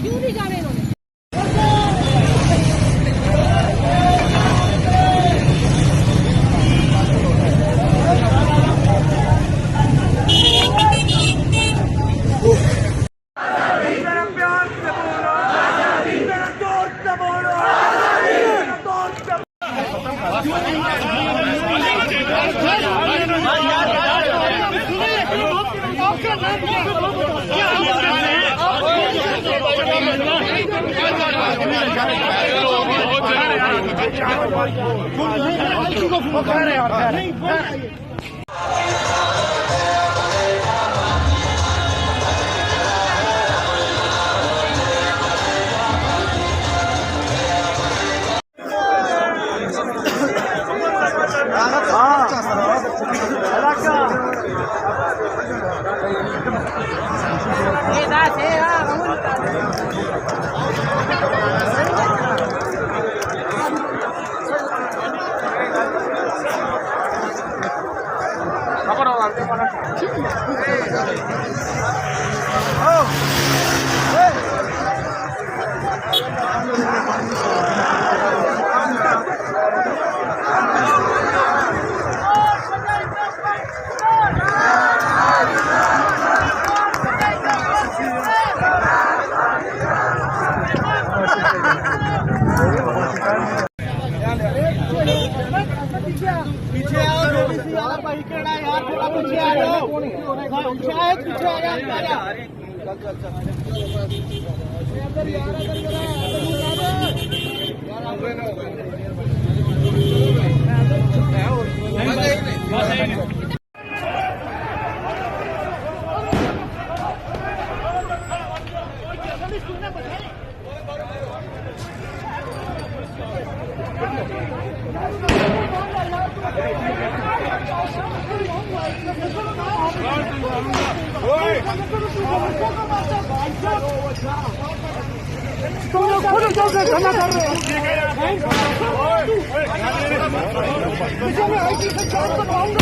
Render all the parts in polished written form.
क्यों नहीं जाने इन्होंने? पीछे आओ यार, भाई केड़ा यार, थोड़ा पीछे आ जाओ, शायद पीछे आ जाओ। तुम लोग खुद कैसे धरना कर रहे हो? ऐसी सरकार को मांगो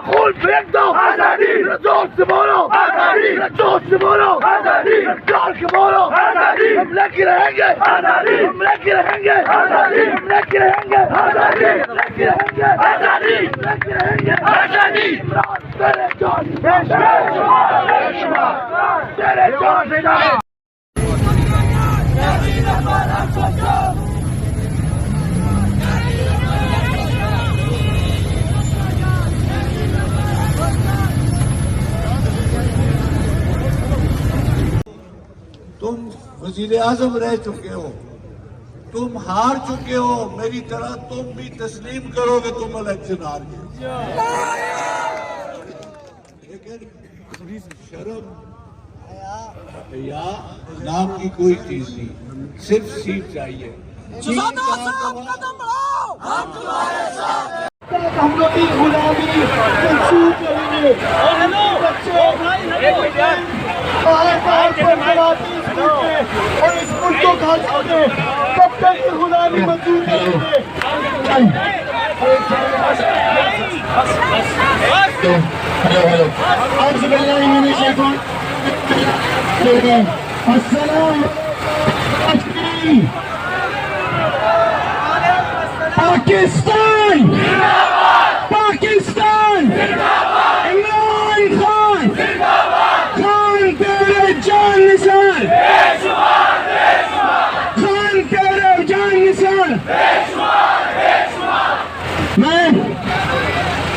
खून फेंक दो, आजादी जोर से बोलो, आजादी जोर से बोलो, आजादी जोर से बोलो, आजादी हम लेके रहेंगे, आजादी हम लेके रहेंगे, आजादी हम लेके रहेंगे, आजादी लेके रहेंगे, आजादी लेके रहेंगे, आजादी तेरे जोर तेरे जोर से तुम वजीर आजम रह चुके हो, तुम हार चुके हो, मेरी तरह तुम भी तस्लीम करो कि तुम इलेक्शन हार गए। लेकिन शर्म या नाम की कोई चीज नहीं, सिर्फ सीट चाहिए। हम लोग की गुलामी मंसूर करेंगे। और इस मुल्क को खा सकते तब तक की गुलामी मंजूर करेंगे। हेलो हेलो अस्सलाम पाकिस्तान पाकिस्तान इमरान खान खान तेरे जान निसार खान तेरे जान निसार मैं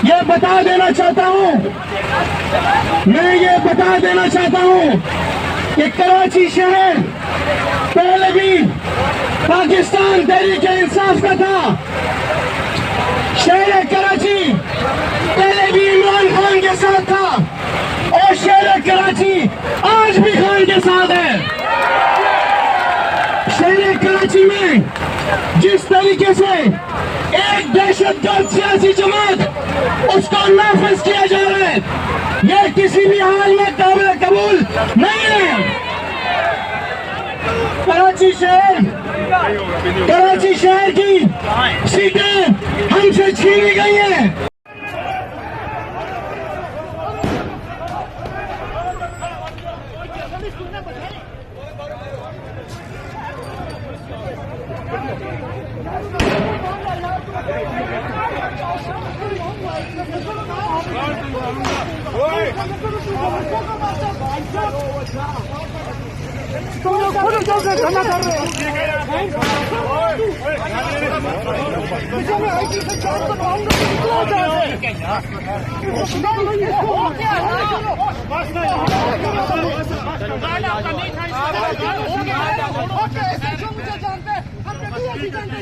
ये बता देना चाहता हूँ कि कराची शहर पहले भी पाकिस्तान तहरीक इंसाफ का था। शहर कराची पहले भी इमरान खान के साथ था और शहर कराची आज भी खान के साथ है। शहर कराची में जिस तरीके से एक दहशतगर्द सियासी जमात उसको नाफिज किया जा रहा है, यह किसी भी हाल में काबिल कबूल नहीं है। कराची शहर की सीटें हमसे छीनी गई हैं। तुम लोग खुद कैसे धरना कर रहे हो? जानते